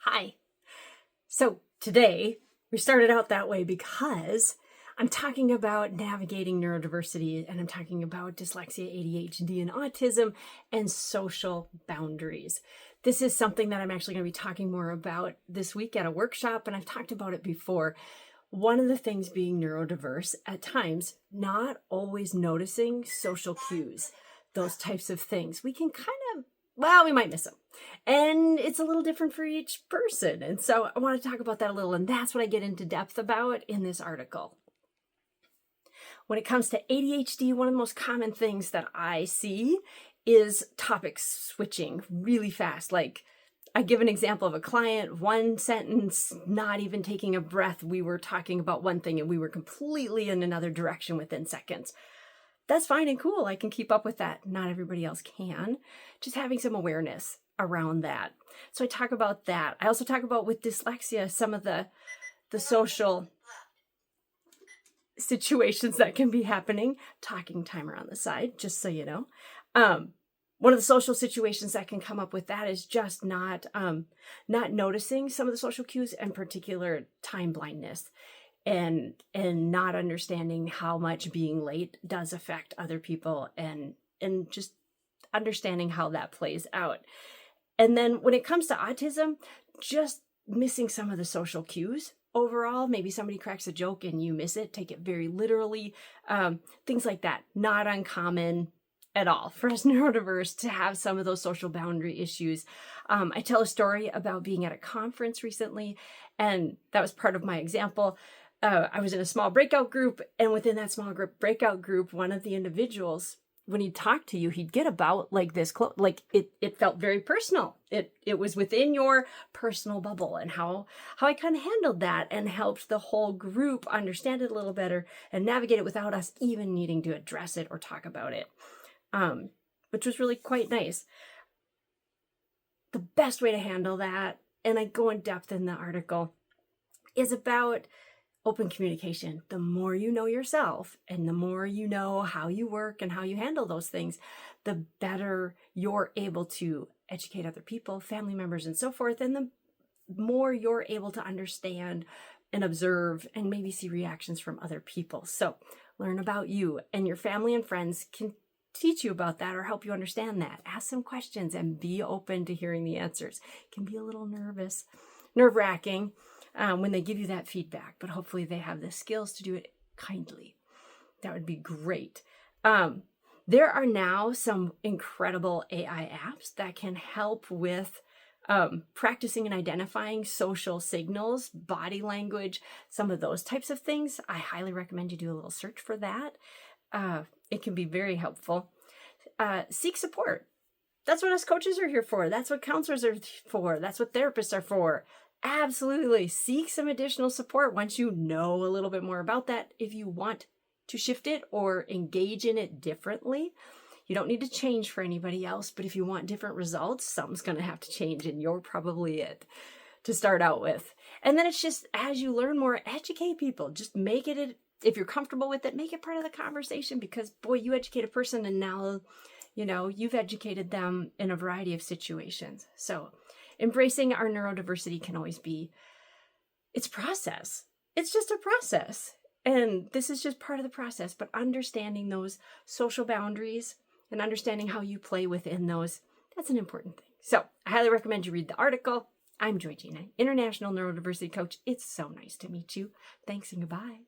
Hi. So today we started out that way because I'm talking about navigating neurodiversity, and I'm talking about dyslexia, ADHD, and autism and social boundaries. This is something that I'm actually going to be talking more about this week at a workshop, and I've talked about it before. One of the things being neurodiverse, at times, not always noticing social cues, those types of things. We can we might miss them. And it's a little different for each person. And so I want to talk about that a little, and that's what I get into depth about in this article. When it comes to ADHD, one of the most common things that I see is topic switching really fast. Like, I give an example of a client, one sentence, not even taking a breath. We were talking about one thing and we were completely in another direction within seconds. That's fine and cool. I can keep up with that. Not everybody else can. Just having some awareness around that. So I talk about that. I also talk about with dyslexia, some of the social situations that can be happening. Talking timer on the side, just so you know. One of the social situations that can come up with that is just not noticing some of the social cues, in particular time blindness, and not understanding how much being late does affect other people, and just understanding how that plays out. And then when it comes to autism, just missing some of the social cues overall. Maybe somebody cracks a joke and you miss it, take it very literally. Things like that, not uncommon at all for us neurodiverse to have some of those social boundary issues. I tell a story about being at a conference recently, and that was part of my example. I was in a small breakout group, and within that small breakout group, one of the individuals, when he'd talk to you, he'd get about like this close, like it felt very personal. It was within your personal bubble, and how I kind of handled that and helped the whole group understand it a little better and navigate it without us even needing to address it or talk about it, which was really quite nice. The best way to handle that, and I go in depth in the article, is about open communication. The more you know yourself and the more you know how you work and how you handle those things, the better you're able to educate other people, family members, and so forth. And the more you're able to understand and observe and maybe see reactions from other people. So learn about you, and your family and friends can teach you about that or help you understand that. Ask some questions and be open to hearing the answers. It can be a little nerve-wracking when they give you that feedback, but hopefully they have the skills to do it kindly. That would be great. There are now some incredible AI apps that can help with practicing and identifying social signals, body language, some of those types of things. I highly recommend you do a little search for that. It can be very helpful. Seek support. That's what us coaches are here for. That's what counselors are for. That's what therapists are for. Absolutely. Seek some additional support once you know a little bit more about that. If you want to shift it or engage in it differently, you don't need to change for anybody else, but if you want different results, something's going to have to change, and you're probably it to start out with. And then it's just, as you learn more, educate people. Just make it, if you're comfortable with it, make it part of the conversation, because boy, you educate a person and now, you've educated them in a variety of situations. So embracing our neurodiversity can always be, it's a process. It's just a process. And this is just part of the process, but understanding those social boundaries and understanding how you play within those, that's an important thing. So I highly recommend you read the article. I'm Joy Gina, International Neurodiversity Coach. It's so nice to meet you. Thanks and goodbye.